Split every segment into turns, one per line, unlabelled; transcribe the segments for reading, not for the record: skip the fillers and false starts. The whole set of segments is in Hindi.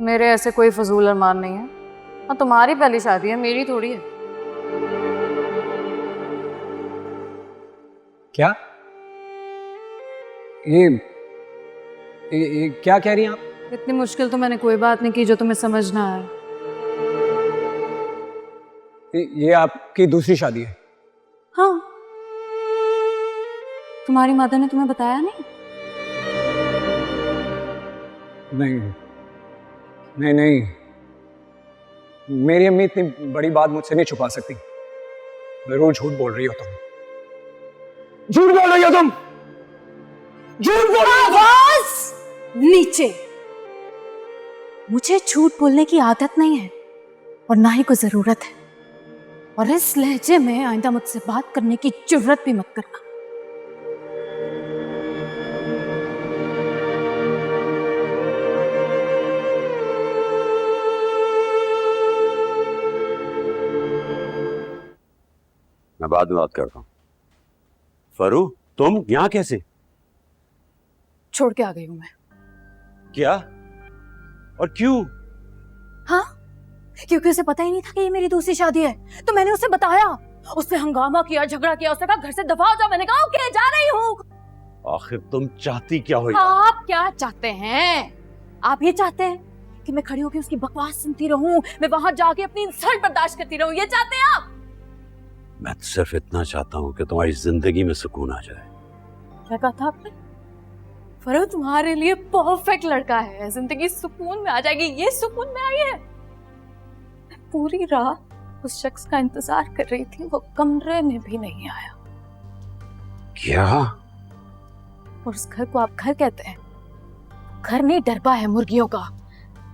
मेरे ऐसे कोई फजूल अरमान नहीं है। हाँ, तुम्हारी पहली शादी है, मेरी थोड़ी है।
क्या? ये क्या कह रही हैं आप?
इतनी मुश्किल तो मैंने कोई बात नहीं की जो तुम्हें समझ ना आए।
ये आपकी दूसरी शादी है?
हाँ। तुम्हारी मदर ने तुम्हें बताया नहीं?
नहीं नहीं नहीं, मेरी अम्मी इतनी बड़ी बात मुझसे नहीं छुपा सकती। जरूर झूठ बोल रही हो तुम। झूठ बोल रही हो तुम। झूठ बोल रही हो।
आवाज नीचे। मुझे झूठ बोलने की आदत नहीं है और ना ही कोई जरूरत है, और इस लहजे में आइंदा मुझसे बात करने की जरूरत भी मत करना।
मैं बाद में बात करता हूँ। फरू, तुम यहाँ कैसे?
छोड़ के आ गई हूं मैं।
क्या और क्यों?
हाँ, क्योंकि उसे पता ही नहीं था कि ये मेरी दूसरी शादी है, तो मैंने उसे बताया। उसने हंगामा किया, झगड़ा किया, उसने कहा घर से दफा हो जा। मैंने कहा ओके, जा रही हूँ।
आखिर तुम चाहती क्या हो?
आप क्या चाहते हैं? आप ये चाहते हैं कि मैं खड़ी होकर उसकी बकवास सुनती रहूं, मैं वहां जाके अपनी इंसल्ट बर्दाश्त करती रहूं? ये चाहते हैं आप?
मैं तो सिर्फ इतना चाहता हूँ कि तुम्हारी जिंदगी में सुकून आ जाए।
क्या कहा था आपने? फरो तुम्हारे लिए परफेक्ट लड़का है, जिंदगी सुकून में आ जाएगी। ये सुकून में आई है? पूरी रात उस शख्स का इंतजार कर रही थी, वो कमरे में भी नहीं आया।
क्या?
और उस घर को आप घर कहते हैं? घर नहीं, डरबा है मुर्गियों का।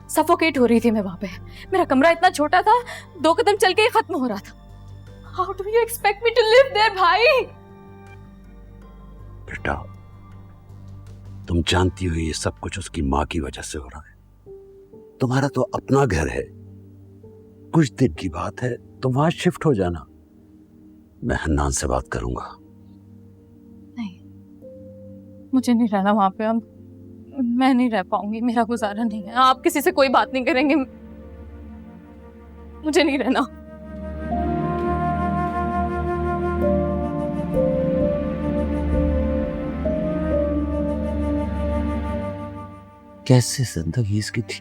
सफोकेट हो रही थी मैं वहां पे। मेरा कमरा इतना छोटा था, 2 कदम चल के ही खत्म हो रहा था। How do you expect me to live there भाई?
बेटा, तुम जानती हो ये सब कुछ उसकी माँ की वजह से हो रहा है। तुम्हारा तो अपना घर है, कुछ दिन की बात है, तुम वहां शिफ्ट हो जाना। मैं हन्नान से बात करूंगा।
नहीं, मुझे नहीं रहना वहां पे। अब मैं नहीं रह पाऊंगी, मेरा गुजारा नहीं है। आप किसी से कोई बात नहीं करेंगे, मुझे नहीं रहना।
कैसे जिंदगी इसकी थी?